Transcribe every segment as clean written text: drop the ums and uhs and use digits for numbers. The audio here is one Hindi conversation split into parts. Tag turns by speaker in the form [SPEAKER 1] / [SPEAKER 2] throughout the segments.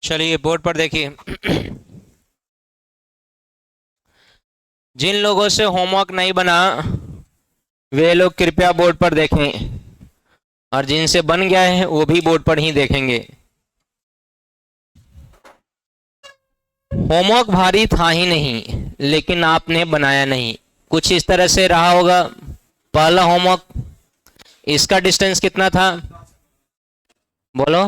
[SPEAKER 1] चलिए बोर्ड पर देखिए। जिन लोगों से होमवर्क नहीं बना वे लोग कृपया बोर्ड पर देखें, और जिनसे बन गया है वो भी बोर्ड पर ही देखेंगे। होमवर्क भारी था ही नहीं, लेकिन आपने बनाया नहीं। कुछ इस तरह से रहा होगा। पहला होमवर्क, इसका डिस्टेंस कितना था? बोलो।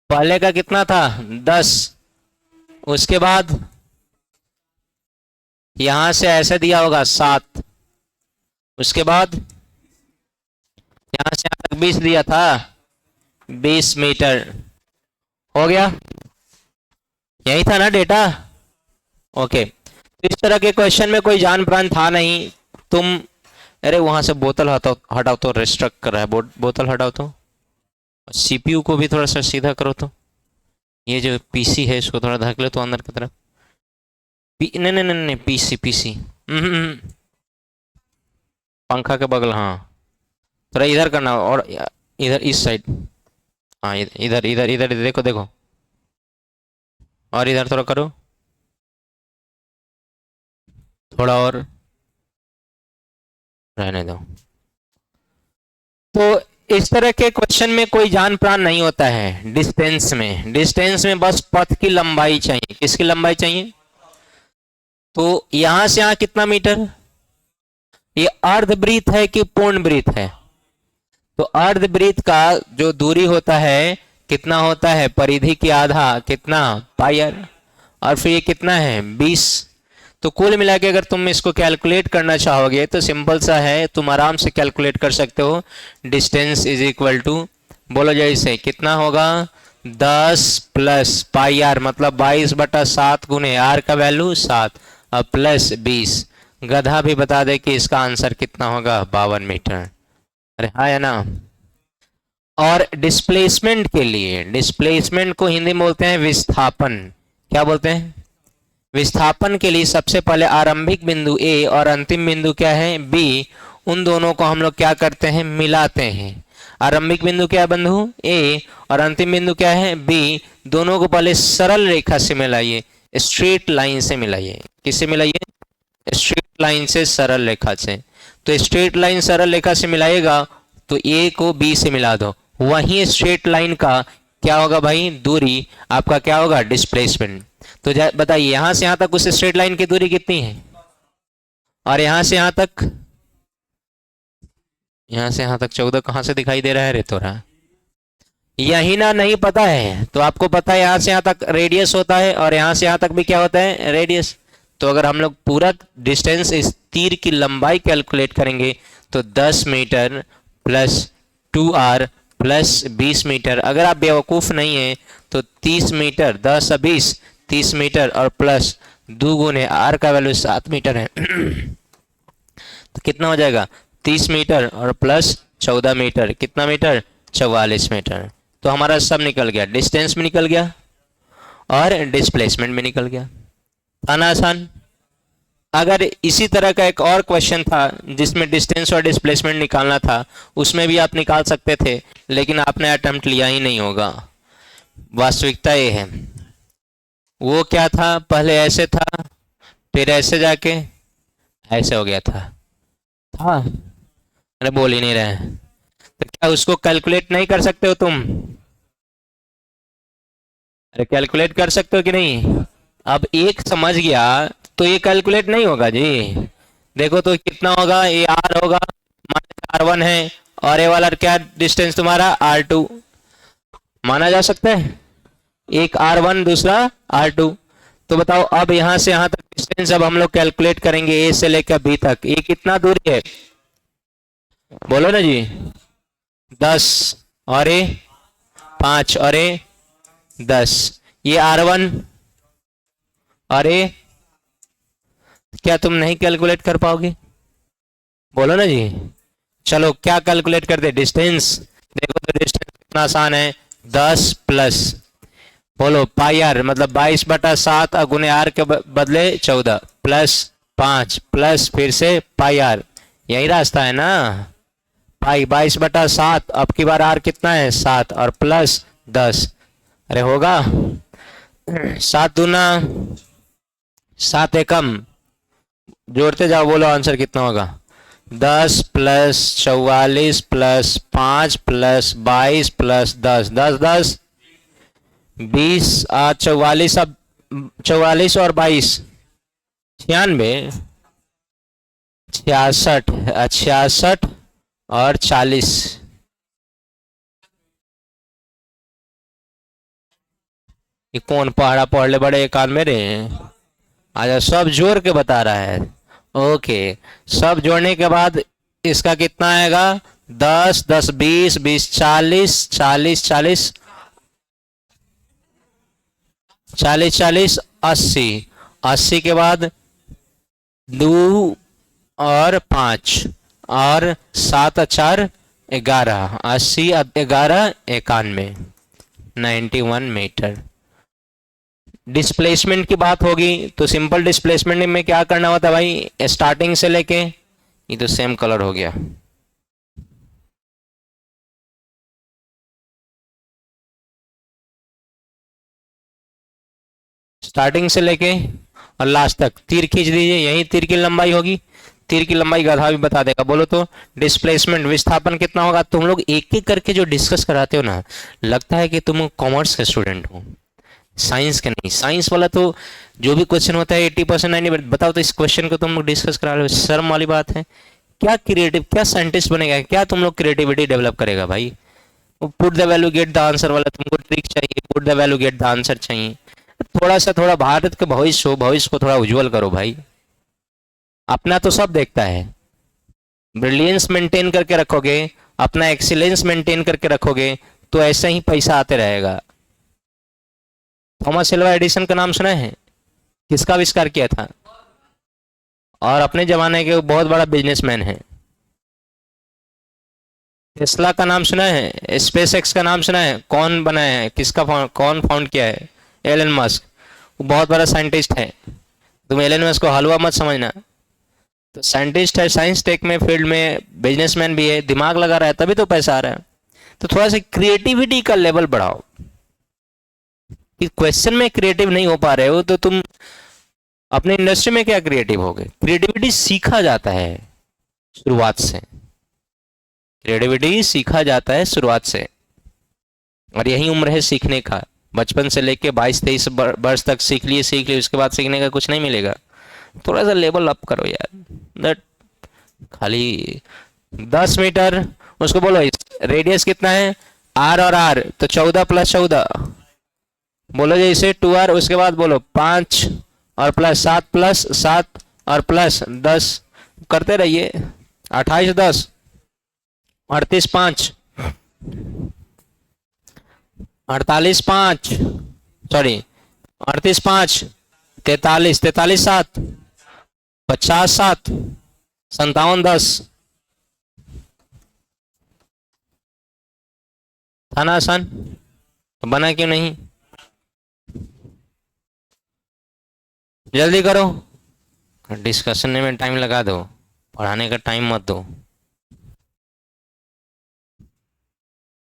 [SPEAKER 1] पहले का कितना था? 10। उसके बाद यहां से ऐसे दिया होगा 7। उसके बाद यहां से यहां तक 20 दिया था, 20 मीटर। हो गया? यही था ना डेटा? ओके। तो इस तरह के क्वेश्चन में कोई जान प्रान था नहीं। तुम, अरे वहां से बोतल हटाओ, हटाओ तो रिस्ट्रक्ट कर रहा है। बोतल हटाओ तो। सीपीयू को भी थोड़ा सा सीधा करो तो। ये जो पीसी है इसको थोड़ा धक लो तो अंदर की तरफ। नहीं नहीं नहीं नहीं, पीसी पीसी। पंखा के बगल, हाँ। थोड़ा इधर करना, और इधर इस साइड। हाँ इधर इधर इधर देखो देखो। और इधर थोड़ा करो, थोड़ा और। रहने दो। तो इस तरह के क्वेश्चन में कोई जान प्राण नहीं होता है। डिस्टेंस में बस पथ की लंबाई चाहिए। किसकी लंबाई चाहिए? तो यहां से यहां कितना मीटर? ये अर्ध वृत्त है कि पूर्ण वृत्त है? तो अर्ध वृत्त का जो दूरी होता है कितना होता है? परिधि की आधा कितना? पाई आर। और फिर ये कितना है? 20। तो कुल मिला के अगर तुम इसको कैलकुलेट करना चाहोगे तो सिंपल सा है, तुम आराम से कैलकुलेट कर सकते हो। डिस्टेंस इज इक्वल टू, बोलो जैसे, कितना होगा? 10 प्लस पाई आर, मतलब 22/7 गुने आर का वैल्यू 7, और प्लस 20। गधा भी बता दे कि इसका आंसर कितना होगा? 52 मीटर। अरे हाँ है ना? और डिस्प्लेसमेंट के लिए, डिस्प्लेसमेंट को हिंदी में बोलते हैं विस्थापन। क्या बोलते हैं? विस्थापन के लिए सबसे पहले आरंभिक बिंदु ए और अंतिम बिंदु क्या है? बी। उन दोनों को हम लोग क्या करते हैं? मिलाते हैं। आरंभिक बिंदु क्या है बंधु? ए। और अंतिम बिंदु क्या है? बी। दोनों को पहले सरल रेखा से मिलाइए, स्ट्रेट लाइन से मिलाइए। किससे मिलाइए? स्ट्रेट लाइन से, सरल रेखा से। तो स्ट्रेट लाइन सरल रेखा से मिलाएगा तो ए को बी से मिला दो। वहीं स्ट्रेट लाइन का क्या होगा भाई? दूरी। आपका क्या होगा? डिस्प्लेसमेंट। तो बताइए, यहां से यहां तक उस स्ट्रेट लाइन की दूरी कितनी है? और यहां से यहां तक, यहां से यहां तक 14 कहां से दिखाई दे रहा है रे तोरा? यही ना? नहीं पता है तो आपको पता है यहां से यहां तक रेडियस होता है, और यहां से यहां तक भी क्या होता है? रेडियस। तो अगर हम लोग पूरा डिस्टेंस, इस तीर की लंबाई कैलकुलेट करेंगे तो 10 metre plus 2r plus 20 metre. अगर आप बेवकूफ़ नहीं है तो 30 मीटर, 10 और 20, 30 मीटर, और प्लस 2 गुने आर का वैल्यू 7 मीटर है। तो कितना हो जाएगा? 30 मीटर और प्लस 14 मीटर, कितना मीटर? 44 मीटर। तो हमारा सब निकल गया, डिस्टेंस भी निकल गया और डिस्प्लेसमेंट भी निकल गया। था ना आसान? अगर इसी तरह का एक और क्वेश्चन था जिसमें डिस्टेंस और डिस्प्लेसमेंट निकालना था, उसमें भी आप निकाल सकते थे, लेकिन आपने अटेम्प्ट लिया ही नहीं होगा। वास्तविकता ये है। वो क्या था? पहले ऐसे था, फिर ऐसे जाके ऐसे हो गया था। अरे बोल ही नहीं रहे। तो क्या उसको कैलकुलेट नहीं कर सकते हो तुम? अरे कैलकुलेट कर सकते हो कि नहीं? अब एक समझ गया तो ये कैलकुलेट नहीं होगा जी। देखो तो कितना होगा? ये आर होगा, R1 है, और ये वाला क्या डिस्टेंस तुम्हारा? R2 माना जा सकता है। एक R1, दूसरा R2। तो बताओ, अब यहां से यहां तक डिस्टेंस अब हम लोग कैलकुलेट करेंगे, ए से लेकर बी तक। ये कितना दूरी है? बोलो ना जी। 10 और ए 5 और ए 10। ये R1 और ए, क्या तुम नहीं कैलकुलेट कर पाओगे? बोलो ना जी। चलो क्या कैलकुलेट करते? डिस्टेंस। देखो तो डिस्टेंस कितना आसान है। 10 प्लस, बोलो पाई आर, मतलब 22/7 गुने आर के बदले 14, प्लस 5 प्लस फिर से पाई आर। यही रास्ता है ना? पाई 22/7, अब की बार आर कितना है? 7, और प्लस 10, अरे होगा, 7 दूना 7 एकम, जोड़ते जाओ, बोलो आंसर कितना होगा। 10 + 44 + 5 + 22 + 10, 10 10 20, 44, अब 44 और 22 96, 66, 66 और 40। ये कौन पहाड़ा पढ़ ले बड़े कान मेरे। अच्छा, सब जोड़ के बता रहा है। ओके, सब जोड़ने के बाद इसका कितना आएगा। 10 10 20 20 40 40 40 40 40 80, 80 के बाद 2 और 5 और 7 4 11, 80 11 91, 91 मीटर। डिस्प्लेसमेंट की बात होगी तो सिंपल डिस्प्लेसमेंट में क्या करना होता है भाई, स्टार्टिंग से लेके, ये तो सेम कलर हो गया, स्टार्टिंग से लेके और लास्ट तक तीर खींच दीजिए, यही तीर की लंबाई होगी। तीर की लंबाई गधा भी बता देगा। बोलो तो डिस्प्लेसमेंट विस्थापन कितना होगा। तुम लोग एक एक करके जो डिस्कस कराते हो ना, लगता है कि तुम कॉमर्स के स्टूडेंट हो, साइंस के नहीं। साइंस वाला तो जो भी क्वेश्चन होता है 80% 90। बताओ तो इस क्वेश्चन को तुम लोग डिस्कस करा रहे हो, शर्म वाली बात है। क्या क्रिएटिव, क्या साइंटिस्ट बनेगा, क्या तुम लोग क्रिएटिविटी डेवलप करेगा भाई। Put the value get the answer वाला तुमको ट्रिक चाहिए, put the value get the answer चाहिए। थोड़ा सा, थोड़ा भारत के भविष्य हो, भविष्य को थोड़ा उज्जवल करो भाई। अपना तो सब देखता है, ब्रिलियंस मेंटेन करके रखोगे, अपना एक्सीलेंस मेंटेन करके रखोगे, तो ऐसे ही पैसा आते रहेगा। थॉमस एल्वा एडिसन का नाम सुना है, किसका आविष्कार किया था, और अपने जमाने के बहुत बड़ा बिजनेसमैन है। टेस्ला का नाम सुना है, स्पेस एक्स का नाम सुना है, कौन बनाया है, कौन फाउंड किया है, एलन मस्क। वो बहुत बड़ा साइंटिस्ट है। तुम एलन मस्क को हलवा मत समझना, तो साइंटिस्ट है, साइंस टेक में फील्ड में बिजनेसमैन भी है, दिमाग लगा रहा है, तभी तो पैसा आ रहा है। तो थोड़ा सा क्रिएटिविटी का लेवल बढ़ाओ। कि क्वेश्चन में क्रिएटिव नहीं हो पा रहे हो तो तुम अपने इंडस्ट्री में क्या क्रिएटिव होगे। क्रिएटिविटी सीखा जाता है शुरुआत से, क्रिएटिविटी सीखा जाता है शुरुआत से, और यही उम्र है सीखने का। बचपन से लेके 22-23 वर्ष तक सीख लिए, उसके बाद सीखने का कुछ नहीं मिलेगा। थोड़ा सा लेवल अप करो यार। दैट खाली 10 मीटर, उसको बोलो रेडियस कितना है, आर और आर, तो 14 + 14, बोलो जैसे 2r, उसके बाद बोलो 5 और प्लस 7 + 7 और प्लस 10, करते रहिए। 28 10 38 5 48 5, सॉरी 38 5 43 43 7 50 7 57 10। था ना आसान, तो बना क्यों नहीं। जल्दी करो, डिस्कशन में टाइम लगा दो, पढ़ाने का टाइम मत दो।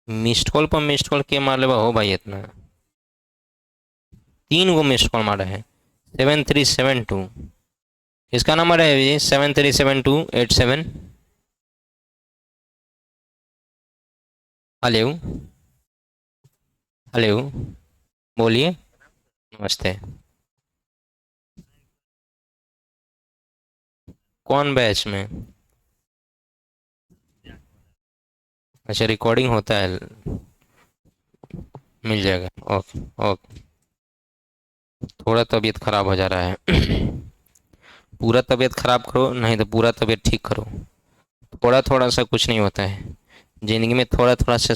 [SPEAKER 1] मिस्ड कॉल पर मिस्ड कॉल के मार ले हो भाई, इतना 3 गो मिस्ड कॉल मारे हैं। 7372 इसका नंबर है ये, 737287। हेलो हेलो, बोलिए। नमस्ते। कौन बैच में। अच्छा, रिकॉर्डिंग होता है, मिल जाएगा। Okay okay. थोड़ा तबीयत खराब हो जा रहा है। पूरा तबीयत खराब करो, नहीं तो पूरा तबीयत ठीक करो। थोड़ा थोड़ा सा कुछ नहीं होता है जिंदगी में, थोड़ा थोड़ा से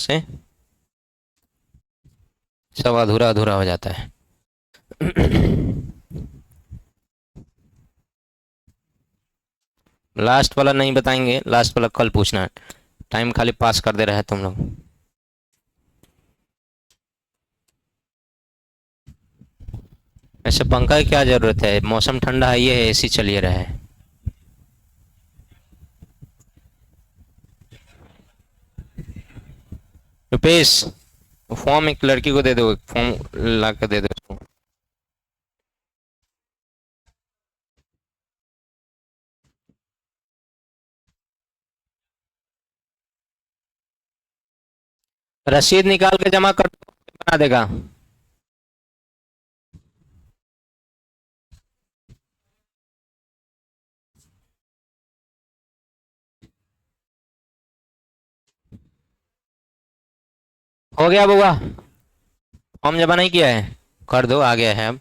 [SPEAKER 1] सब अधूरा अधूरा हो जाता है। लास्ट वाला नहीं बताएंगे, लास्ट वाला कल पूछना। टाइम खाली पास कर दे रहे हैं तुम लोग। ऐसे पंखा की क्या जरूरत है, मौसम ठंडा है, ये एसी चलिए रहा है। रुपेश, फॉर्म एक लड़की को दे दो, फॉर्म ला के दे दो उसको। रसीद निकाल के जमा कर दो, बना देगा। हो गया बुआ, फॉर्म जमा नहीं किया है, कर दो, आ गया है अब।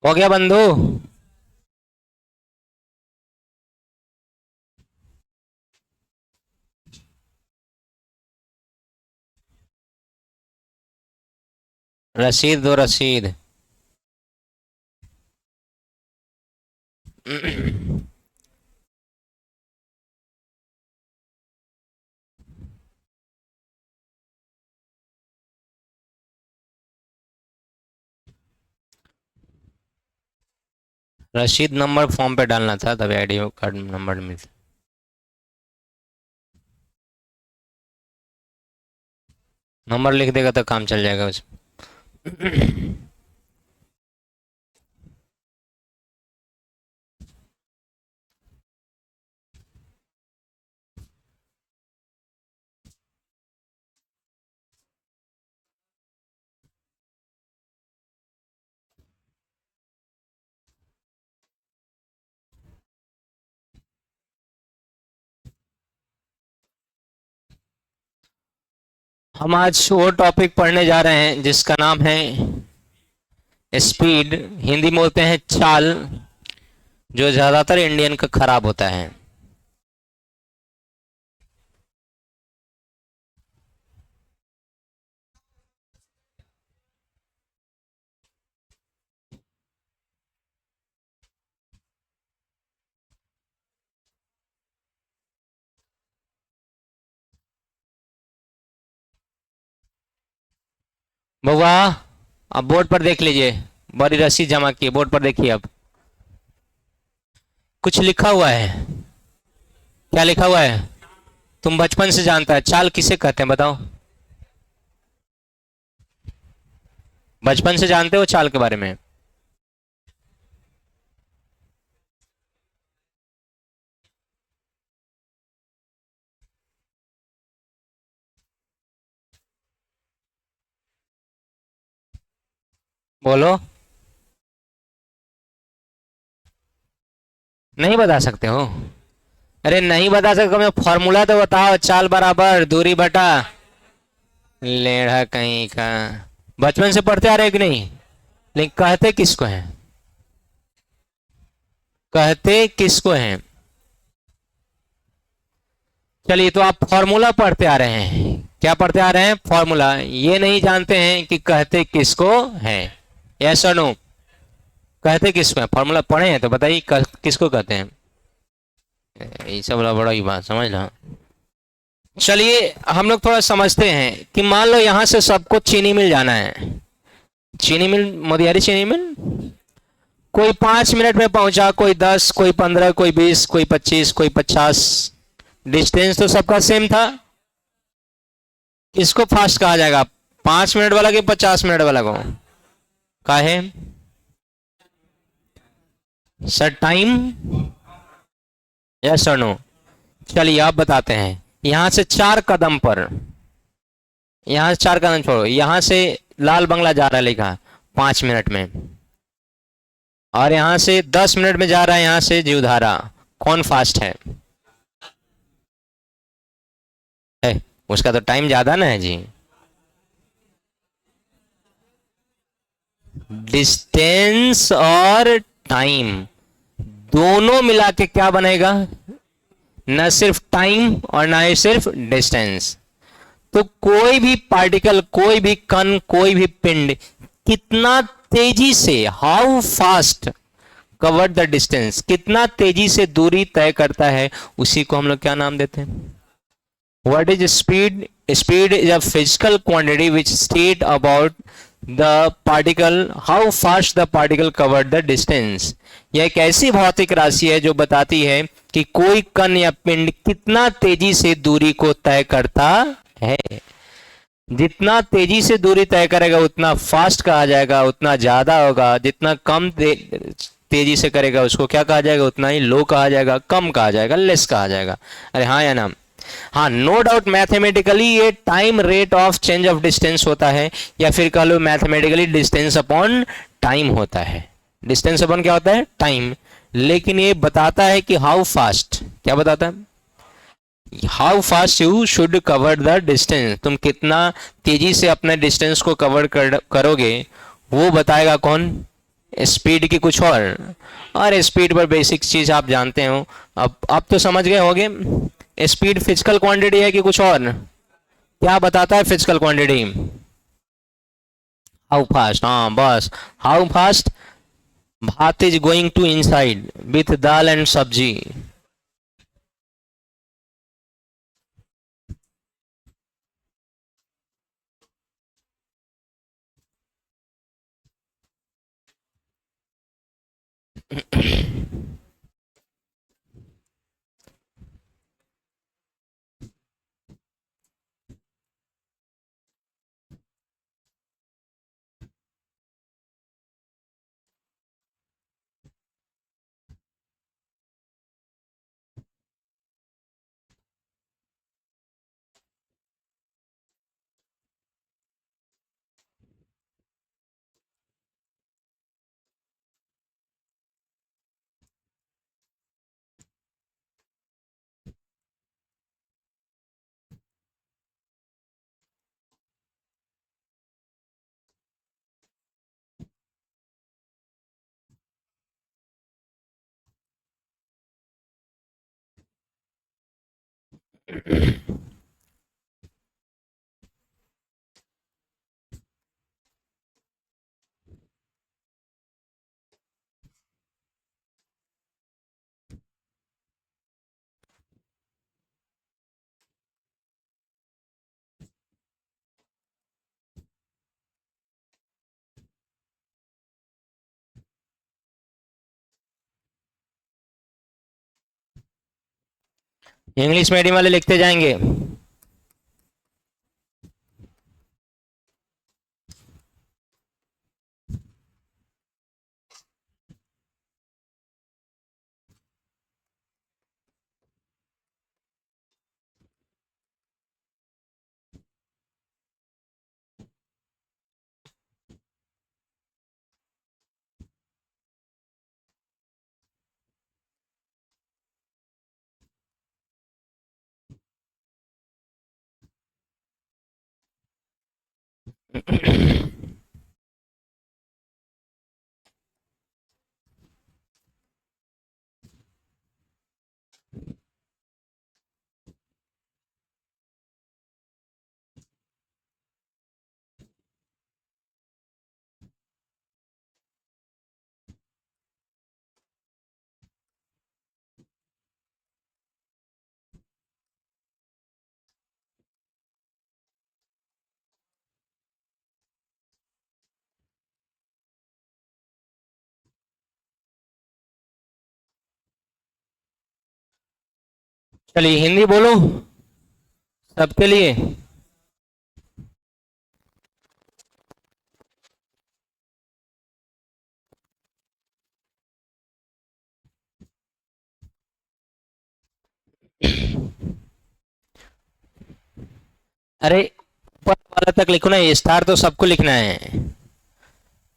[SPEAKER 1] हो गया बंधु। रसीद दो, रसीद। रसीद नंबर फॉर्म पे डालना था, तभी आईडी कार्ड नंबर मिलता। नंबर लिख देगा तो काम चल जाएगा उसमें। हम आज वो टॉपिक पढ़ने जा रहे हैं जिसका नाम है स्पीड, हिंदी में बोलते हैं चाल, जो ज्यादातर इंडियन का खराब होता है। बउआ, अब बोर्ड पर देख लीजिए, बड़ी रसीद जमा की, बोर्ड पर देखिए। अब कुछ लिखा हुआ है, क्या लिखा हुआ है? तुम बचपन से जानता है चाल किसे कहते हैं, बताओ। बचपन से जानते हो चाल के बारे में? बोलो। नहीं बता सकते हो? अरे नहीं बता सकते, मैं फॉर्मूला तो बताओ। चाल बराबर दूरी बटा, लेढ़ा कहीं का। बचपन से पढ़ते आ रहे कि नहीं? लेकिन कहते किसको हैं? कहते किसको हैं? चलिए, तो आप फॉर्मूला पढ़ते आ रहे हैं। क्या पढ़ते आ रहे हैं? फॉर्मूला। ये नहीं जानते हैं कि कहते किसको हैं। यस और नो? कहते किसको हैं? फॉर्मूला पढ़े हैं तो बताइए किसको कहते हैं। ये सब बड़ा ही बात समझ लो। चलिए हम लोग थोड़ा समझते हैं कि मान लो यहां से सबको चीनी मिल जाना है। चीनी मिल, मोतिहारी चीनी मिल। कोई 5 मिनट में पहुंचा, कोई 10, कोई 15, कोई 20, कोई 25, कोई 50। डिस्टेंस तो सबका सेम था। किसको फास्ट कहा जाएगा? 5 मिनट वाला कि 50 मिनट वाला को? काहे सर? टाइम? यस और नो? चलिए आप बताते हैं। यहां से 4 कदम पर, यहां से 4 कदम छोड़ो, यहां से लाल बंगला जा रहा है लिखा 5 मिनट में, और यहां से 10 मिनट में जा रहा है यहां से जीवधारा। कौन फास्ट है? उसका तो टाइम ज्यादा ना है जी। डिस्टेंस और टाइम दोनों मिला के क्या बनेगा? न सिर्फ टाइम और ना ही सिर्फ डिस्टेंस। तो कोई भी पार्टिकल, कोई भी कण, कोई भी पिंड कितना तेजी से, how fast covered the distance, कितना तेजी से दूरी तय करता है, उसी को हम लोग क्या नाम देते हैं? What is speed? Speed is a physical quantity which state about the particle how fast the particle covered the distance. यह एक ऐसी भौतिक राशि है जो बताती है कि कोई कण या पिंड कितना तेजी से दूरी को तय करता है। जितना तेजी से दूरी तय करेगा उतना फास्ट कहा जाएगा, उतना ज्यादा होगा। जितना कम तेजी से करेगा उसको क्या कहा जाएगा? उतना ही लो कहा जाएगा, कम कहा जाएगा, लेस कहा जाएगा। अरे हाँ या ना? हाँ, नो डाउट मैथमेटिकली ये time rate of change of distance होता है, या फिर कह लो मैथमेटिकली डिस्टेंस अपॉन टाइम होता है। डिस्टेंस अपॉन क्या होता है? टाइम। लेकिन ये बताता है कि हाउ फास्ट, क्या बताता है? How fast you should cover the distance, तुम कितना तेजी से अपने डिस्टेंस को कवर करोगे, वो बताएगा कौन? स्पीड की कुछ और स्पीड पर बेसिक चीज आप जानते हो। अब तो समझ गए होगे स्पीड फिजिकल क्वांटिटी है कि कुछ और? क्या बताता है फिजिकल क्वांटिटी? हाउ फास्ट, हाँ बस। How fast bhaat is going to inside with dal and sabzi. English medium वाले लिखते जाएंगे। चलिए हिंदी बोलो सबके लिए। अरे ऊपर वाला तक लिखो ना, स्टार तो सबको लिखना है।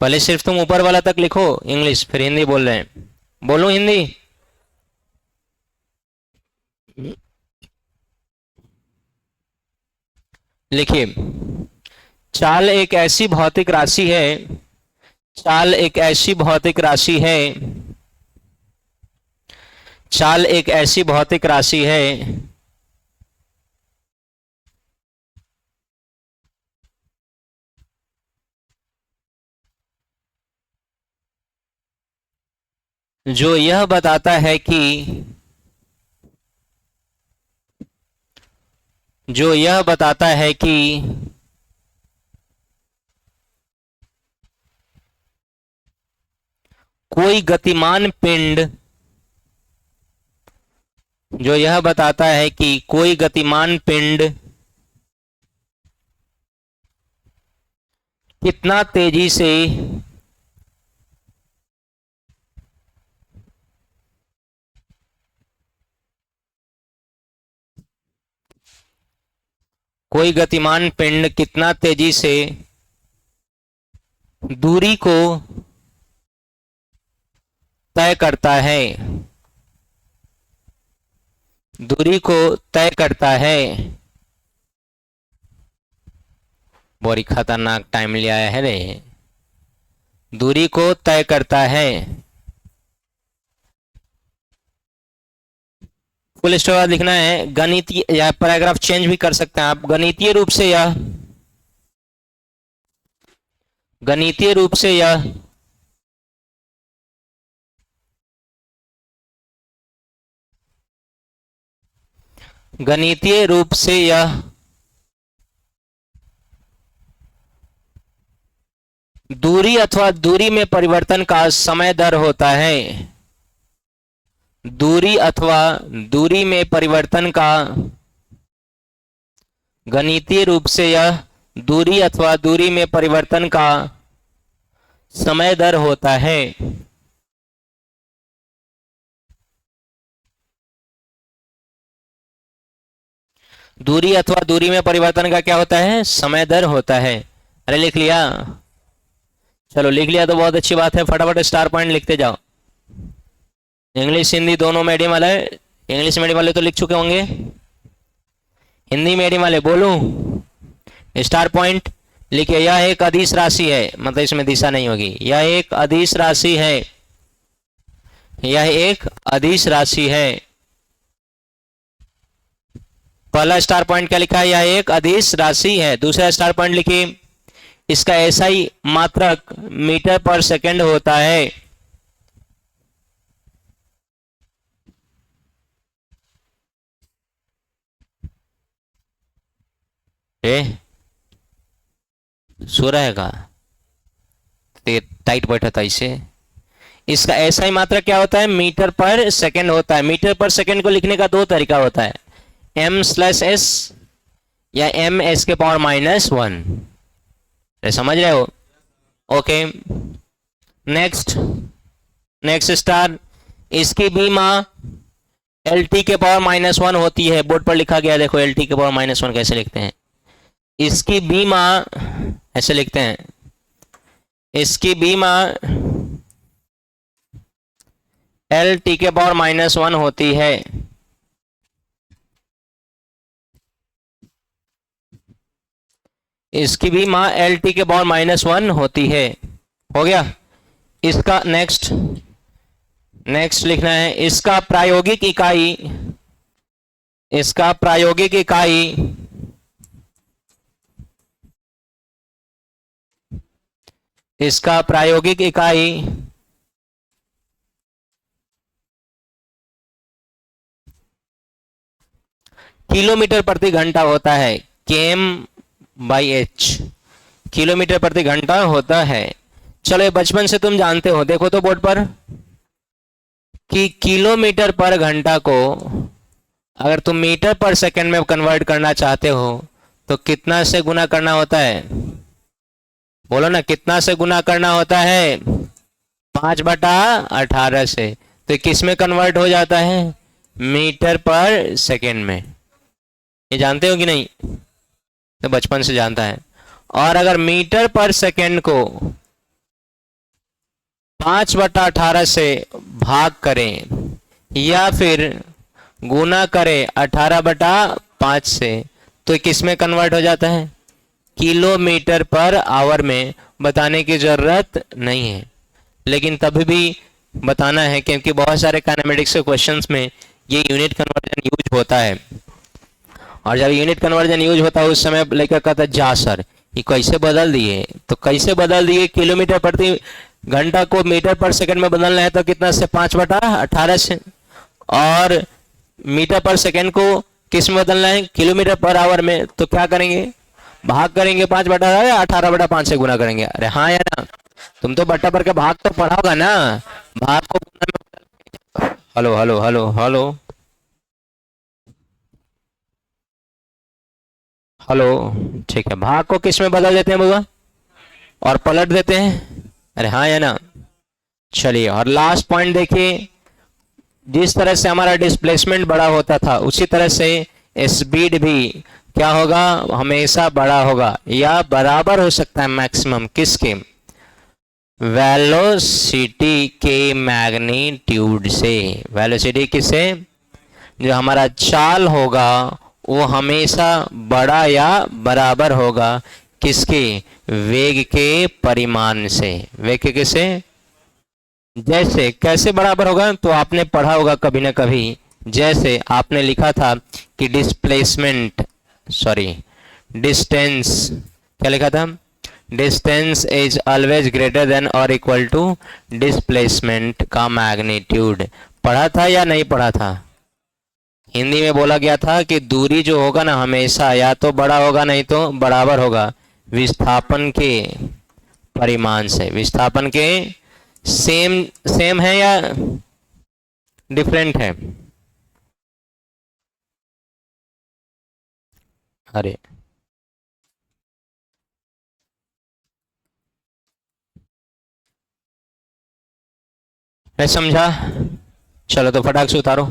[SPEAKER 1] पहले सिर्फ तुम ऊपर वाला तक लिखो इंग्लिश, फिर हिंदी बोल रहे हैं। बोलो हिंदी। लिखिए, चाल एक ऐसी भौतिक राशि है। चाल एक ऐसी भौतिक राशि है। चाल एक ऐसी भौतिक राशि है जो यह बताता है कि कोई गतिमान पिंड कितना तेजी से दूरी को तय करता है। बड़ी खतरनाक टाइम लिया है रे। दूरी को तय करता है। फुल स्टॉप लिखना है। गणितीय या पैराग्राफ चेंज भी कर सकते हैं आप। गणितीय रूप से यह गणितीय रूप से यह दूरी अथवा दूरी में परिवर्तन का समय दर होता है। दूरी अथवा दूरी में परिवर्तन का गणितीय रूप से यह दूरी अथवा दूरी में परिवर्तन का समय दर होता है। दूरी अथवा दूरी में परिवर्तन का क्या होता है? समय दर होता है। अरे लिख लिया? चलो लिख लिया तो बहुत अच्छी बात है। फटाफट स्टार पॉइंट लिखते जाओ। इंग्लिश हिंदी दोनों मीडियम वाले, इंग्लिश मीडियम वाले तो लिख चुके होंगे, हिंदी मीडियम वाले बोलूं? स्टार पॉइंट लिखिए। यह एक अदिश राशि है, मतलब इसमें दिशा नहीं होगी। यह एक अदिश राशि है। यह एक अदिश राशि है। पहला स्टार पॉइंट क्या लिखा है? यह एक अदिश राशि है। दूसरा स्टार पॉइंट लिखिए, इसका एसआई मात्रक मीटर पर सेकंड होता है। सो रहेगा टाइट बैठा था इसे। इसका एसआई मात्रक क्या होता है? मीटर पर सेकंड होता है। मीटर पर सेकंड को लिखने का दो तरीका होता है, m/s या ms के पावर -1। समझ रहे हो? Okay, next star. इसकी बीमा LT के पावर -1 होती है। बोर्ड पर लिखा गया, देखो LT के पावर -1 कैसे लिखते हैं। इसकी बीमा ऐसे लिखते हैं, इसकी बीमा LT के पावर -1 होती है। इसकी बीमा LT के पावर -1 होती है। हो गया? इसका नेक्स्ट लिखना है, इसका प्रायोगिक इकाई किलोमीटर प्रति घंटा होता है। km/h किलोमीटर प्रति घंटा होता है। चलो ये बचपन से तुम जानते हो। देखो तो बोर्ड पर कि किलोमीटर पर घंटा को अगर तुम मीटर पर सेकंड में कन्वर्ट करना चाहते हो तो कितना से गुना करना होता है? बोलो ना, कितना से गुना करना होता है? 5/18 से। तो किस में कन्वर्ट हो जाता है? मीटर पर सेकंड में। ये जानते हो कि नहीं? तो बचपन से जानता है। और अगर मीटर पर सेकंड को 5/18 से भाग करें या फिर गुना करें 18/5 से तो किस में कन्वर्ट हो जाता है? किलोमीटर पर आवर में। बताने की जरूरत नहीं है, लेकिन तभी भी बताना है क्योंकि बहुत सारे काइनेमेटिक्स के क्वेश्चंस में ये यूनिट कन्वर्जन यूज होता है। और जब यूनिट कन्वर्जन यूज होता है उस समय लेकर कहता है जा सर ये कैसे बदल दिए? तो कैसे बदल दिए? किलोमीटर प्रति घंटा को मीटर पर सेकंड में बदलना है तो कितना से 5/18 से, और मीटर पर सेकंड को किस में बदलना है, किलोमीटर पर आवर में, तो क्या करेंगे, भाग करेंगे 5/18 या 18/5 से गुना करेंगे। अरे हाँ या ना, तुम तो बट्टा पर के भाग तो पढ़ा होगा ना, भाग को गुना में, hello hello hello hello hello, ठीक है, भाग को किस में बदल देते हैं बाबा, और पलट देते हैं। अरे हाँ या ना। चलिए, और लास्ट पॉइंट देखिए, जिस तरह से हमारा डिस्प्लेसमेंट बड़ा होता था उसी तरह से स्पीड भी क्या होगा, हमेशा बड़ा होगा या बराबर हो सकता है मैक्सिमम किसके, वेलोसिटी के मैग्नीट्यूड से। वेलोसिटी किससे, जो हमारा चाल होगा वो हमेशा बड़ा या बराबर होगा किसके, वेग के परिमाण से। वेग के किससे, जैसे कैसे बराबर होगा, तो आपने पढ़ा होगा कभी ना कभी, जैसे आपने लिखा था कि डिस्प्लेसमेंट, सॉरी डिस्टेंस, क्या लिखा था, distance is always greater than और इक्वल टू डिस्प्लेसमेंट का मैग्नीट्यूड। पढ़ा था या नहीं पढ़ा था। हिंदी में बोला गया था कि दूरी जो होगा ना हमेशा या तो बड़ा होगा नहीं तो बराबर होगा विस्थापन के परिमाण से। विस्थापन के सेम सेम है या डिफरेंट है, अरे मैं समझा। चलो तो फटाक से उतारो।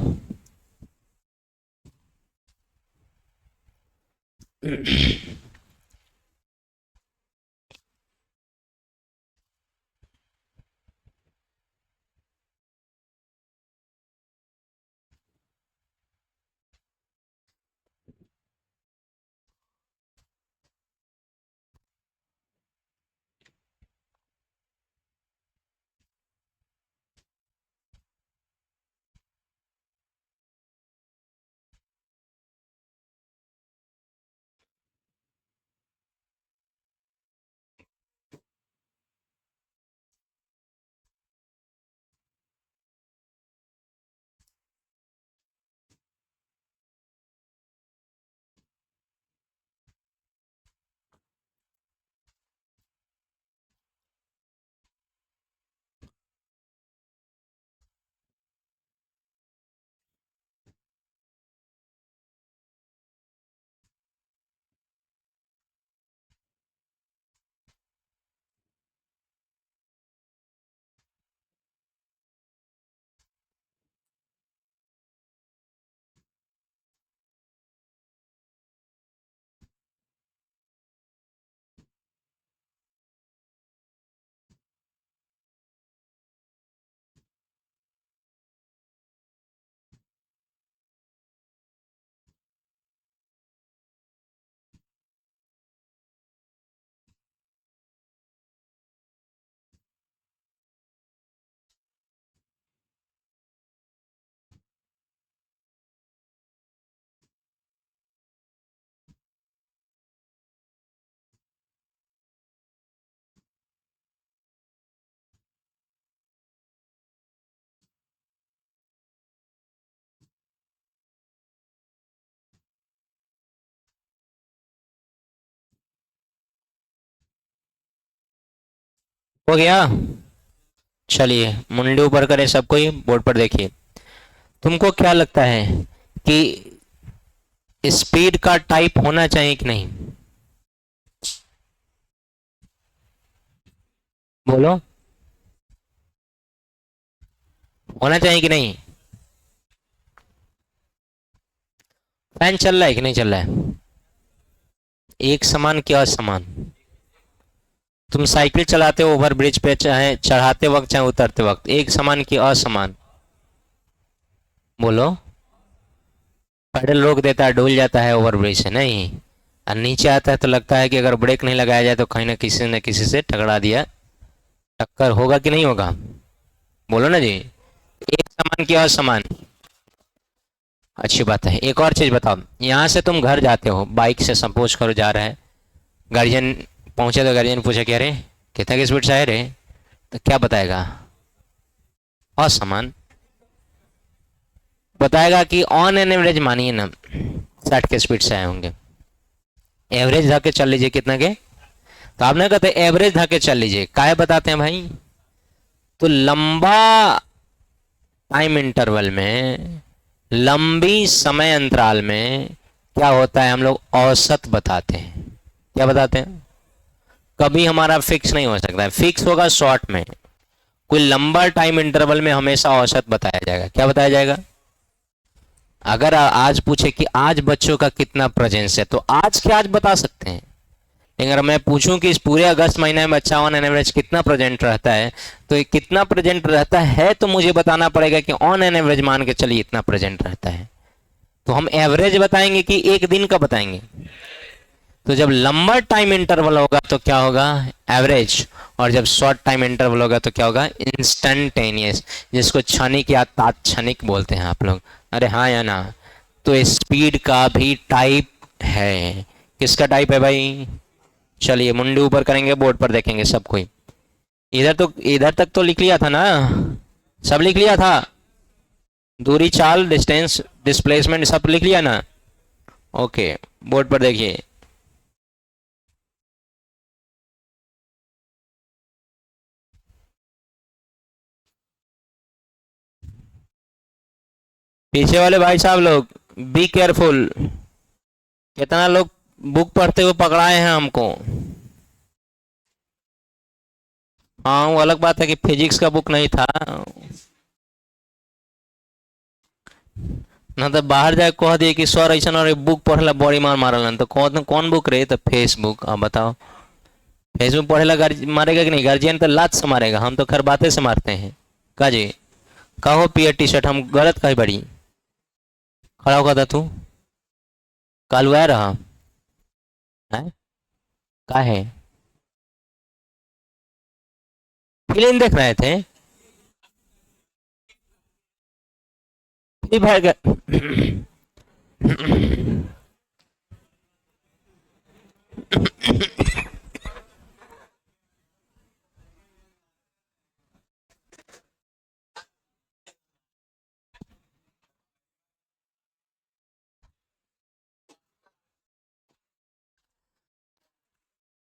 [SPEAKER 1] हो गया। चलिए मुंडे ऊपर करें सबको ही, बोर्ड पर देखिए। तुमको क्या लगता है कि स्पीड का टाइप होना चाहिए कि नहीं, बोलो, होना चाहिए कि नहीं। फैन चल रहा है कि नहीं चल रहा है, एक समान कि असमान। तुम साइकिल चलाते हो ओवर ब्रिज पे, चाहे चढ़ाते वक्त चाहे उतरते वक्त, एक समान कि असमान, बोलो। पैडल रोक देता है, डोल जाता है ओवर ब्रिज से, नहीं, और नीचे आता है तो लगता है कि अगर ब्रेक नहीं लगाया जाए तो कहीं ना किसी से टकरा दिया, टक्कर होगा कि नहीं होगा, बोलो ना जी। एक समान कि असमान, अच्छी बात है। एक और चीज बताओ, यहाँ से तुम घर जाते हो बाइक से, सपोज करो जा रहा है, गार्जियन पहुंचे तो गार्जियन पूछे क्या रे कितना की स्पीड से आए रे, तो क्या बताएगा? असमान बताएगा कि ऑन एन एवरेज मानिए ना 60 के स्पीड से आए होंगे। एवरेज धाके चल लीजिए कितना के, तो आपने कहते एवरेज धाके चल लीजिए, काहे बताते हैं भाई? तो लंबा टाइम इंटरवल में, लंबी समय अंतराल में क्या होता है, हम लोग औसत बताते हैं। क्या बताते हैं? कभी हमारा फिक्स नहीं हो सकता है, फिक्स होगा शॉर्ट में, कोई लंबा टाइम इंटरवल में हमेशा औसत बताया जाएगा। क्या बताया जाएगा? अगर आज पूछे कि आज बच्चों का कितना प्रेजेंस है, तो आज के आज बता सकते हैं। लेकिन अगर मैं पूछूं कि इस पूरे अगस्त महीने में बच्चा ऑन एन एवरेज कितना प्रेजेंट रहता है, तो ये कितना प्रेजेंट रहता है तो मुझे बताना पड़ेगा कि ऑन एन एवरेज मान के चलिए इतना प्रेजेंट रहता है। तो हम एवरेज बताएंगे कि एक दिन का बताएंगे? तो जब लंबा टाइम इंटरवल होगा तो क्या होगा? एवरेज। और जब शॉर्ट टाइम इंटरवल होगा तो क्या होगा? इंस्टेंटेनियस, जिसको क्षणिक या तात्क्षणिक बोलते हैं आप लोग। अरे हाँ या ना? तो स्पीड का भी टाइप है। किसका टाइप है भाई? चलिए मुंडी ऊपर करेंगे, बोर्ड पर देखेंगे सब कोई। इधर तक तो लिख लिया था ना? सब लिख लिया था? दूरी, चाल, डिस्टेंस, डिस्प्लेसमेंट सब लिख लिया ना? ओके, बोर्ड पर देखिए। पीछे वाले भाई साहब लोग बी केयरफुल। कितना लोग बुक पढ़ते हुए पकड़ाए हैं हमको? हाँ, वो अलग बात है कि फिजिक्स का बुक नहीं था ना, तो बाहर जाके कह दिए कि सर ऐसा और बुक पढ़ला बड़ी मार मारल, तो कौन कौन बुक रही? तो फेसबुक। अब बताओ, फेसबुक पढ़ेला मारेगा कि नहीं? गार्जियन तो लात से मारेगा, हम तो खैर बातें से मारते हैं। का जी? कहो पियर टी शर्ट हम गलत कही बड़ी? खड़ा होगा था तू कल हुआ रहा है? का है? फिल्म देख रहे थे? फ्री फायर का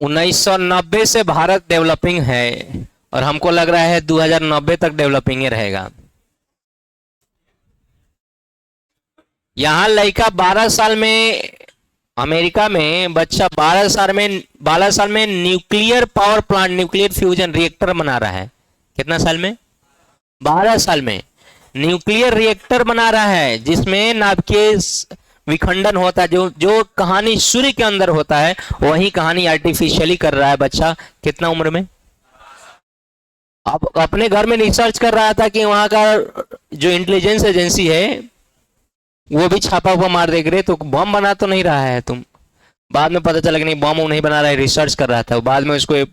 [SPEAKER 1] 1990 से भारत डेवलपिंग है, और हमको लग रहा है 2090 तक डेवलपिंग ही रहेगा। यहाँ लड़का 12 साल में, अमेरिका में बच्चा 12 साल में nuclear power plant, nuclear fusion reactor बना रहा है। कितना साल में? 12 साल में न्यूक्लियर रिएक्टर बना रहा है, जिसमें नाभिकीय विखंडन होता है। जो जो कहानी सूर्य के अंदर होता है, वही कहानी आर्टिफिशियली कर रहा है बच्चा। कितना उम्र में? अब अपने घर में रिसर्च कर रहा था कि वहां का जो इंटेलिजेंस एजेंसी है वो भी छापा हुआ मार देख रहे, तो बम बना तो नहीं रहा है तुम? बाद में पता चला कि नहीं, बम नहीं बना रहा है, रिसर्च कर रहा था। बाद में उसको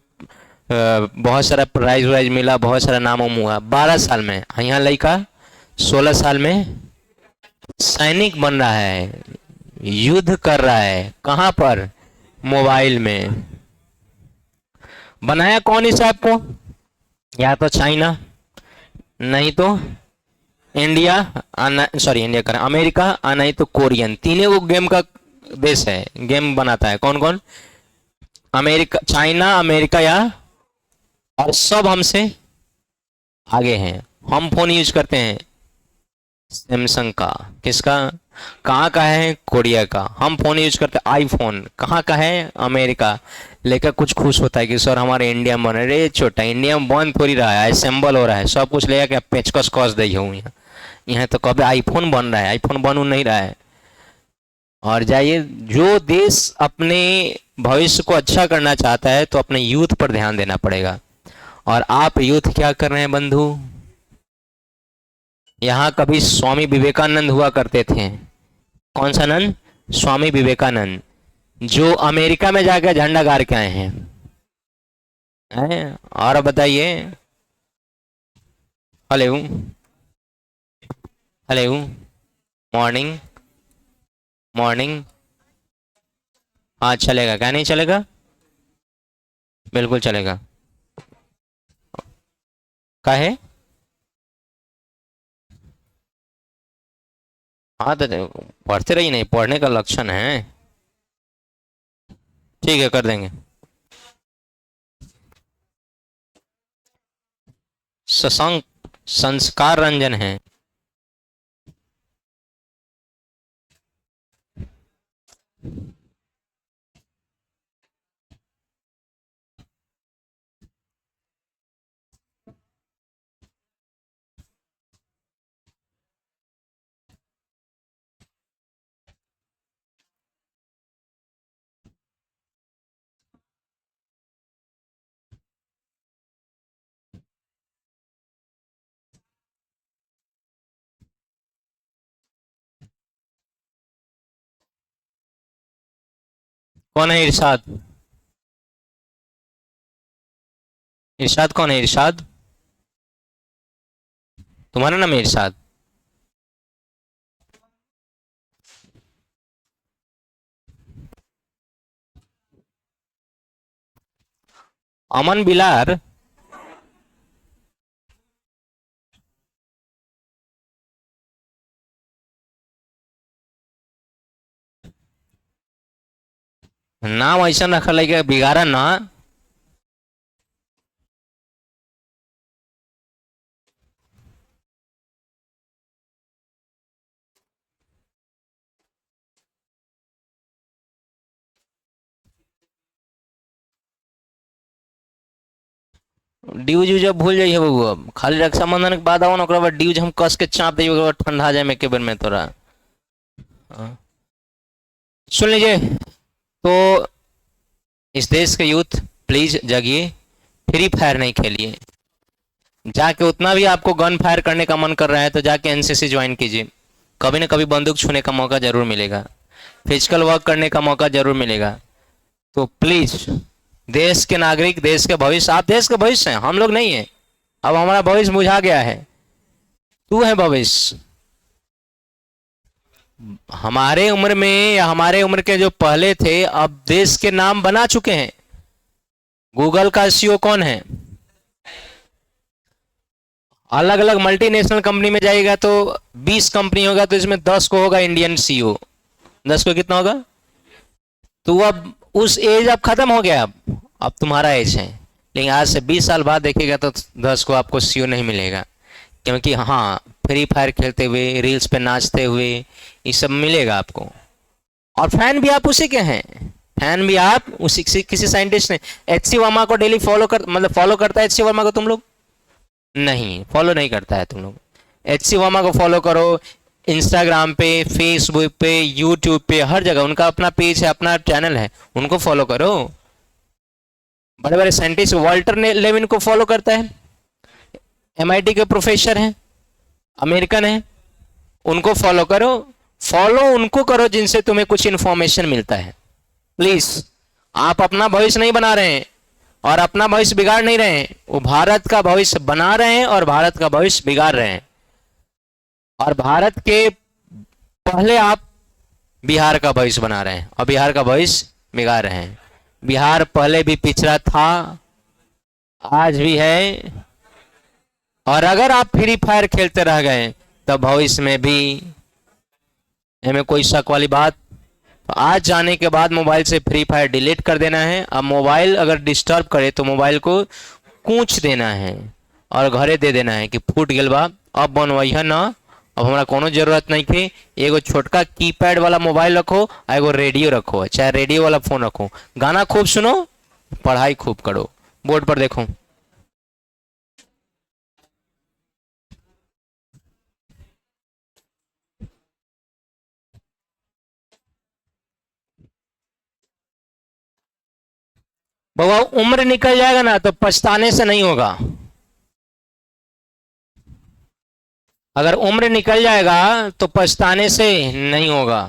[SPEAKER 1] बहुत सारा प्राइज वाइज मिला, बहुत सारा नाम वाम हुआ। 12 साल में। यहाँ लड़का 16 साल में सैनिक बन रहा है, युद्ध कर रहा है। कहां पर? मोबाइल में। बनाया कौन इस ऐप को? या तो चाइना, नहीं तो इंडिया, सॉरी इंडिया कर अमेरिका, नहीं तो कोरियन। तीनों को गेम का देश है, गेम बनाता है। कौन कौन? अमेरिका, चाइना, अमेरिका या, और सब हमसे आगे हैं। हम फोन यूज करते हैं सैमसंग का। किसका? कहाँ का है? कोरिया का। हम फोन यूज करते हैं आईफोन। कहाँ का है? अमेरिका। लेकर कुछ खुश होता है कि सर हमारे इंडिया में बन रहे। छोटा इंडिया में बन थोड़ी रहा है, असेंबल हो रहा है। सब कुछ ले क्या पेचकस कस दे हूँ यहाँ। यहाँ तो कभी आईफोन बन रहा है, आईफोन बन नहीं रहा है। और जाइए, जो देश अपने भविष्य को अच्छा करना चाहता है तो अपने यूथ पर ध्यान देना पड़ेगा। और आप यूथ क्या कर रहे हैं बंधु? यहाँ कभी स्वामी विवेकानंद हुआ करते थे। कौन सा नंद? स्वामी विवेकानंद, जो अमेरिका में जाकर झंडा गाड़ के आए हैं। और बताइए। Hello, hello, morning, morning. हाँ चलेगा, क्या नहीं चलेगा? बिल्कुल चलेगा। का है? हाँ तो पढ़ते रहिए, नहीं पढ़ने का लक्षण है। ठीक है, कर देंगे। शशांक संस्कार रंजन है। कौन है इरशाद? इरशाद कौन है? इरशाद तुम्हारा नाम है इरशाद? अमन बिलार? नाम ऐसा रखल है कि बिगाड़ा ना। ड्यूज जब भूल जाइए बबू, अब खाली रक्षाबंधन के बाद आओ ना, ओकरा बाद ड्यूज हम कस के चाप दिए, ओकरा बाद ठंडा जाए में के बेर में तोरा। हाँ। सुन लीजिए, तो इस देश के यूथ प्लीज जागिए, फ्री फायर नहीं खेलिए। जाके उतना भी आपको गन फायर करने का मन कर रहा है तो जाके एनसीसी ज्वाइन कीजिए। कभी ना कभी बंदूक छूने का मौका जरूर मिलेगा, फिजिकल वर्क करने का मौका जरूर मिलेगा। तो प्लीज, देश के नागरिक, देश के भविष्य, आप देश के भविष्य हैं, हम लोग नहीं है। अब हमारा भविष्य बुझा गया है, तू है भविष्य। हमारे उम्र में या हमारे उम्र के जो पहले थे अब देश के नाम बना चुके हैं। गूगल का सीईओ कौन है? अलग अलग मल्टीनेशनल कंपनी में जाएगा तो 20 कंपनी होगा तो इसमें 10 को होगा इंडियन सीईओ। 10 को कितना होगा? तो अब उस एज अब खत्म हो गया, अब तुम्हारा एज है। लेकिन आज से 20 साल बाद देखेगा तो 10 को आपको सीईओ नहीं मिलेगा, क्योंकि हाँ, फ्री फायर खेलते हुए, रील्स पे नाचते हुए ये सब मिलेगा आपको। और फैन भी आप उसी के हैं, फैन भी आप उसी किसी साइंटिस्ट ने। एच सी वर्मा को डेली फॉलो कर, मतलब फॉलो करता है एच सी वर्मा को तुम लोग? नहीं फॉलो नहीं करता है तुम लोग। एच सी वर्मा को फॉलो करो, इंस्टाग्राम पे, फेसबुक पे, यूट्यूब पे, हर जगह उनका अपना पेज है, अपना चैनल है, उनको फॉलो करो। बड़े बड़े साइंटिस्ट वाल्टर लेविन को फॉलो करता है, एमआईटी के प्रोफेसर हैं, अमेरिकन है, उनको फॉलो करो। फॉलो उनको करो जिनसे तुम्हें कुछ इंफॉर्मेशन मिलता है। प्लीज, आप अपना भविष्य नहीं बना रहे हैं और अपना भविष्य बिगाड़ नहीं रहे हैं, वो भारत का भविष्य बना रहे हैं और भारत का भविष्य बिगाड़ रहे हैं। और भारत के पहले आप बिहार का भविष्य बना रहे हैं और बिहार का भविष्य बिगाड़ रहे हैं। बिहार पहले भी पिछड़ा था, आज भी है, और अगर आप फ्री फायर खेलते रह गए तो भविष्य में भी, हमें कोई शक वाली बात। तो आज जाने के बाद मोबाइल से फ्री फायर डिलीट कर देना है। अब मोबाइल अगर डिस्टर्ब करे तो मोबाइल को कूच देना है और घरे दे देना है कि फूट गल बा, अब बनवैया ना, अब हमारा कोनो जरूरत नहीं थी। एगो छोटका कीपैड वाला मोबाइल रखो, एगो रेडियो रखो, चाहे रेडियो वाला फोन रखो, गाना खूब सुनो, पढ़ाई खूब करो। बोर्ड पर देखो। बाबा, उम्र निकल जाएगा ना तो पछताने से नहीं होगा। अगर उम्र निकल जाएगा तो पछताने से नहीं होगा।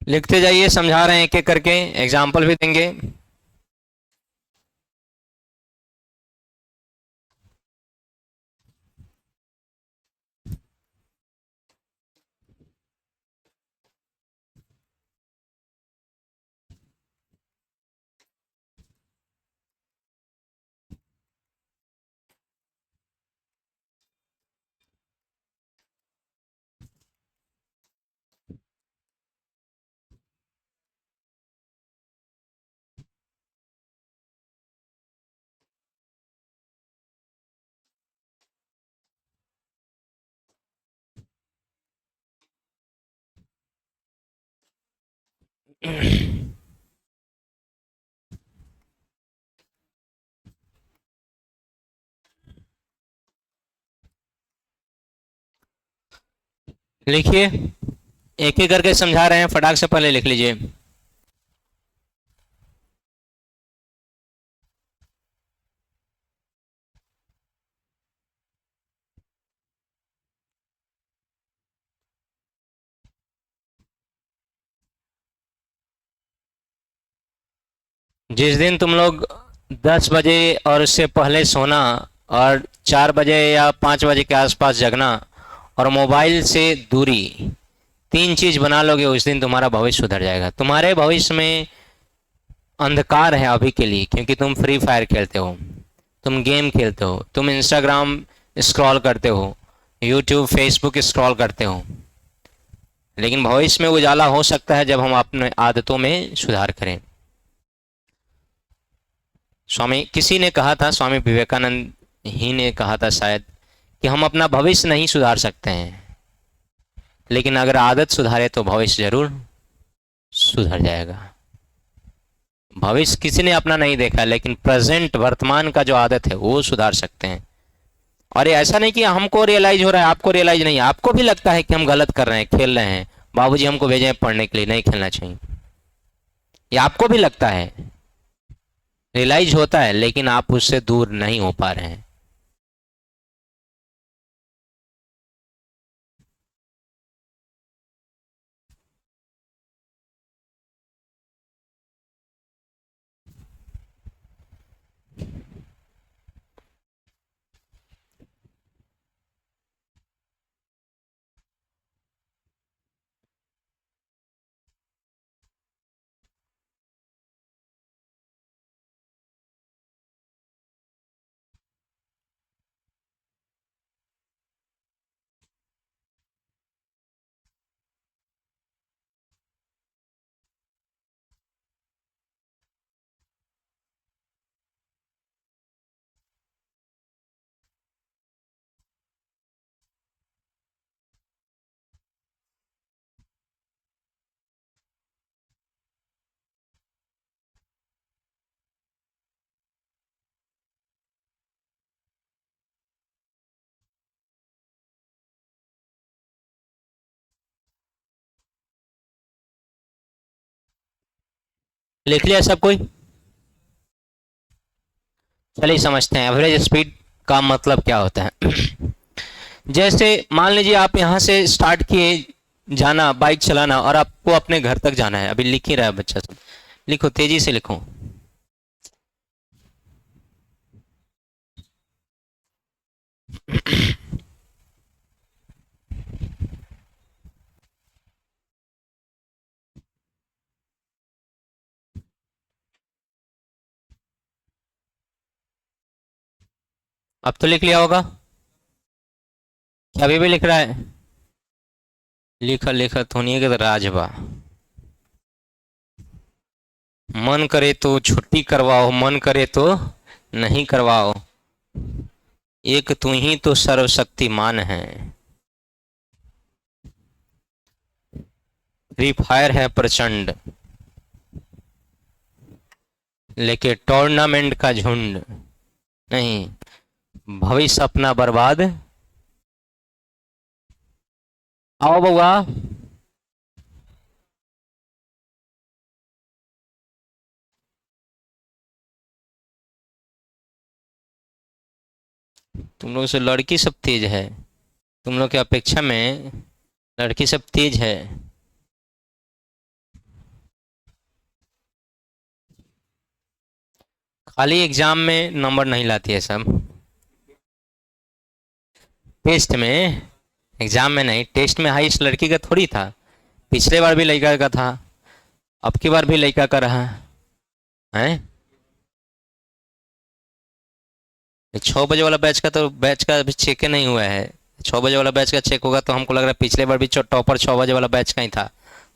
[SPEAKER 1] लिखते जाइए, समझा रहे हैं एक एक करके, एग्जाम्पल भी देंगे। लिखिए, एक एक करके समझा रहे हैं, फटाक से पहले लिख लीजिए। जिस दिन तुम लोग 10 बजे और उससे पहले सोना, और 4 बजे या 5 बजे के आसपास जगना, और मोबाइल से दूरी, 3 चीज बना लोगे, उस दिन तुम्हारा भविष्य सुधर जाएगा। तुम्हारे भविष्य में अंधकार है अभी के लिए, क्योंकि तुम फ्री फायर खेलते हो, तुम गेम खेलते हो, तुम इंस्टाग्राम स्क्रॉल करते हो, यूट्यूब फेसबुक स्क्रॉल करते हो। लेकिन भविष्य में उजाला हो सकता है जब हम अपने आदतों में सुधार करें। स्वामी किसी ने कहा था, स्वामी विवेकानंद ही ने कहा था शायद, कि हम अपना भविष्य नहीं सुधार सकते हैं, लेकिन अगर आदत सुधारे तो भविष्य जरूर सुधर जाएगा। भविष्य किसी ने अपना नहीं देखा, लेकिन प्रेजेंट वर्तमान का जो आदत है वो सुधार सकते हैं। और ये ऐसा नहीं कि हमको रियलाइज हो रहा है, आपको रियलाइज नहीं है, आपको भी लगता है कि हम गलत कर रहे हैं, खेल रहे हैं, बाबूजी हमको भेजे हैं पढ़ने के लिए, नहीं खेलना चाहिए, ये आपको भी लगता है, रियलाइज होता है, लेकिन आप उससे दूर नहीं हो पा रहे हैं। लिख लिया सब कोई? चलिए समझते हैं एवरेज स्पीड का मतलब क्या होता है। जैसे मान लीजिए आप यहाँ से स्टार्ट किए जाना, बाइक चलाना, और आपको अपने घर तक जाना है। अभी लिख ही रहा है बच्चा सब, लिखो तेजी से लिखो। अब तो लिख लिया होगा, क्या अभी भी लिख रहा है? लिखा लिखा थोनिए के तो राजबा। मन करे तो छुट्टी करवाओ, मन करे तो नहीं करवाओ, एक तू ही तो सर्वशक्तिमान है। फ्री फायर है प्रचंड, लेके टूर्नामेंट का झुंड नहीं, भविष्य अपना बर्बाद। आओ बउआ, तुम लोग से लड़की सब तेज है, तुम लोग की अपेक्षा में लड़की सब तेज है। खाली एग्जाम में नंबर नहीं लाती है सब, टेस्ट में, एग्जाम में नहीं, टेस्ट में हाईएस्ट लड़की का थोड़ी था, पिछले बार भी लड़का का था, अब की बार भी लड़का का रहा है। 6 बजे वाला बैच का तो बैच का अभी चेक नहीं हुआ है, 6 बजे वाला बैच का चेक होगा तो हमको लग रहा है पिछले बार भी टॉपर 6 बजे वाला बैच का ही था,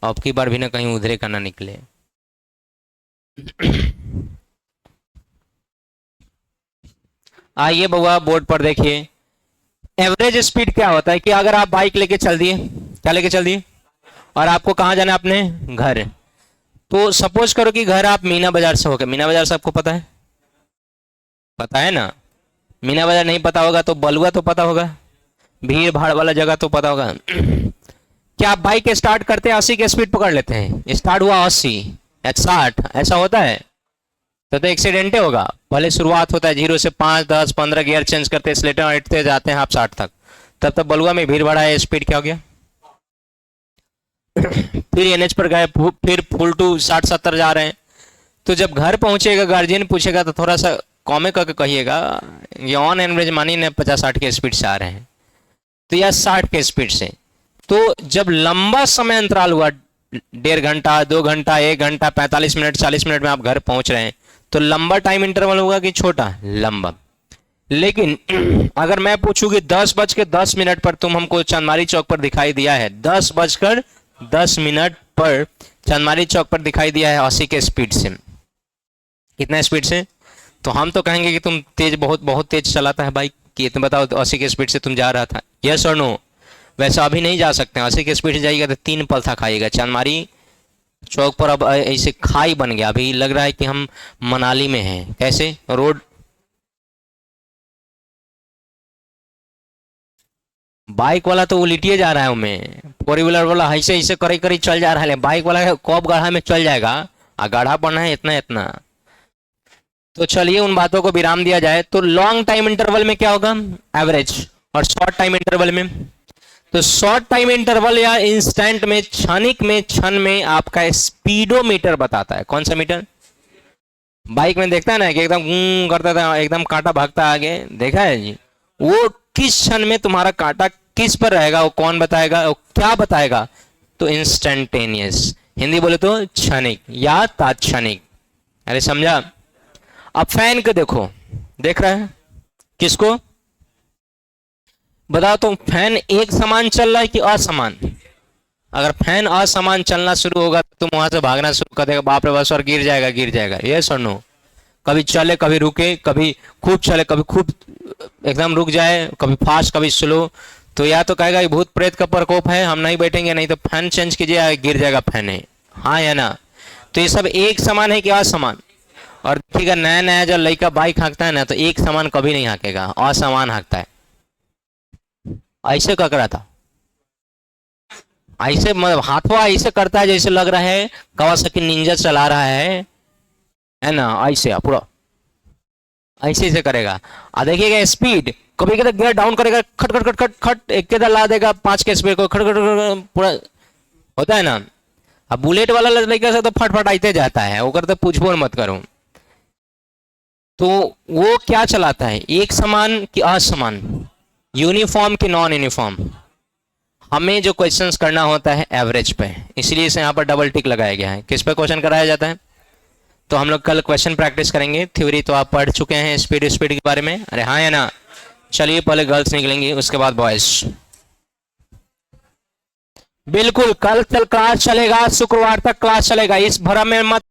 [SPEAKER 1] अब की बार भी ना कहीं उधरे का ना निकले। आइए बउआ बोर्ड पर देखिए, एवरेज स्पीड क्या होता है कि अगर आप बाइक लेके चल दिए, क्या लेके चल दिए, और आपको कहाँ जाना है, अपने घर, तो सपोज करो कि घर आप मीना बाजार से होके, मीना बाजार से आपको पता है, पता है ना, मीना बाजार नहीं पता होगा तो बलुआ तो पता होगा, भीड़ भाड़ वाला जगह तो पता होगा। क्या आप बाइक स्टार्ट करते हैं 80 की स्पीड पकड़ लेते हैं, स्टार्ट हुआ 80 या 60, ऐसा होता है तो एक्सीडेंट होगा। भले शुरुआत होता है 0 से 5 10 15 गियर चेंज करते एक्सीलेटर हटते जाते हैं आप 60 तक, तब तक बलुआ में भीड़ भाड़ा है, स्पीड क्या हो गया। फिर एनएच पर गए, फिर फुल टू 60 70 जा रहे हैं, तो जब घर पहुंचेगा गार्जियन पूछेगा तो थोड़ा सा कॉमे करके कहिएगा ये ऑन एवरेज मानी ने 50-60 के स्पीड से आ रहे हैं, तो या 60 के स्पीड से। तो जब लंबा समय अंतराल हुआ, 1.5 घंटा 2 घंटा 1 घंटा 45 मिनट 40 मिनट में आप घर पहुंच रहे हैं, तो लंबा टाइम इंटरवल होगा कि छोटा, लंबा। लेकिन अगर मैं पूछूं कि 10:10 पर तुम हमको चंदमारी चौक पर दिखाई दिया है, 10:10 पर चंदमारी चौक पर दिखाई दिया है 80 के स्पीड से, कितना स्पीड से, तो हम तो कहेंगे कि तुम तेज, बहुत बहुत तेज चलाता है बाइक, कि तुम बताओ तो 80 के स्पीड से तुम जा रहा था, यस और नो। वैसा अभी नहीं जा सकते, 80 के स्पीड से जाइएगा तो 3 पलथा खाइएगा। चंदमारी चौक पर अब ऐसे खाई बन गया, अभी लग रहा है कि हम मनाली में हैं। कैसे रोड, बाइक वाला तो उलटिए जा रहा है, उनमें 4 व्हीलर वाला ऐसे ऐसे करे करे चल जा रहा है, बाइक वाला कब गढ़ा में चल जाएगा, गढ़ा पड़ना है इतना इतना। तो चलिए उन बातों को विराम दिया जाए। तो लॉन्ग टाइम इंटरवल में क्या होगा, एवरेज, और शॉर्ट टाइम इंटरवल में, तो शॉर्ट टाइम इंटरवल या इंस्टेंट में, क्षणिक में, क्षण में आपका स्पीडोमीटर बताता है। कौन सा मीटर, बाइक में देखता है ना कि एकदम करता था, एकदम कांटा भागता आगे, देखा है जी, वो किस क्षण में तुम्हारा कांटा किस पर रहेगा, वो कौन बताएगा, वो क्या बताएगा, तो इंस्टेंटेनियस, हिंदी बोले तो क्षणिक या तात्क्षणिक। अरे समझा। अब फैन को देखो, देख रहा है किसको, बताओ तो फैन एक समान चल रहा है कि असमान। अगर फैन असमान चलना शुरू होगा तो तुम वहां से भागना शुरू कर देगा, बाप रे बस, और गिर जाएगा गिर जाएगा, ये सर नो। कभी चले कभी रुके, कभी खूब चले कभी खूब एकदम रुक जाए, कभी फास्ट कभी स्लो, तो या तो कहेगा भूत प्रेत का प्रकोप है, हम नहीं बैठेंगे, नहीं तो फैन चेंज कीजिए, गिर जाएगा फैन है, हाँ या ना। तो ये सब एक समान है कि असमान। और देखिएगा नया नया जब लड़का बाइक हाँकता है ना, तो एक समान कभी नहीं हाँकेगा, असमान हाँकता है। ऐसे कर रहा था, ऐसे हाथों ऐसे करता है जैसे लग रहा है कावासाकी निंजा चला रहा है ना, ऐसे पूरा ऐसे ऐसे करेगा। और देखिएगा स्पीड, कभी कभी गियर डाउन करेगा, खट खट खट खट खट एक के ला देगा 5 के स्पीड को, खट खट खट पूरा होता है ना। अब बुलेट वाला लड़का से तो फटफट आते जाता है, वो करते पूछबो मत करो। तो वो क्या चलाता है, एक समान कि असमान, यूनिफॉर्म कि नॉन यूनिफॉर्म। हमें जो क्वेश्चंस करना होता है एवरेज पे, इसलिए इसे यहाँ पर डबल टिक लगाया गया है। किस पे क्वेश्चन कराया जाता है, तो हम लोग कल क्वेश्चन प्रैक्टिस करेंगे। थ्योरी तो आप पढ़ चुके हैं स्पीड के बारे में, अरे हाँ या ना। चलिए पहले गर्ल्स निकलेंगी, उसके बाद बॉयज। बिल्कुल कल क्लास चलेगा, शुक्रवार तक क्लास चलेगा, इस भ्रम में मत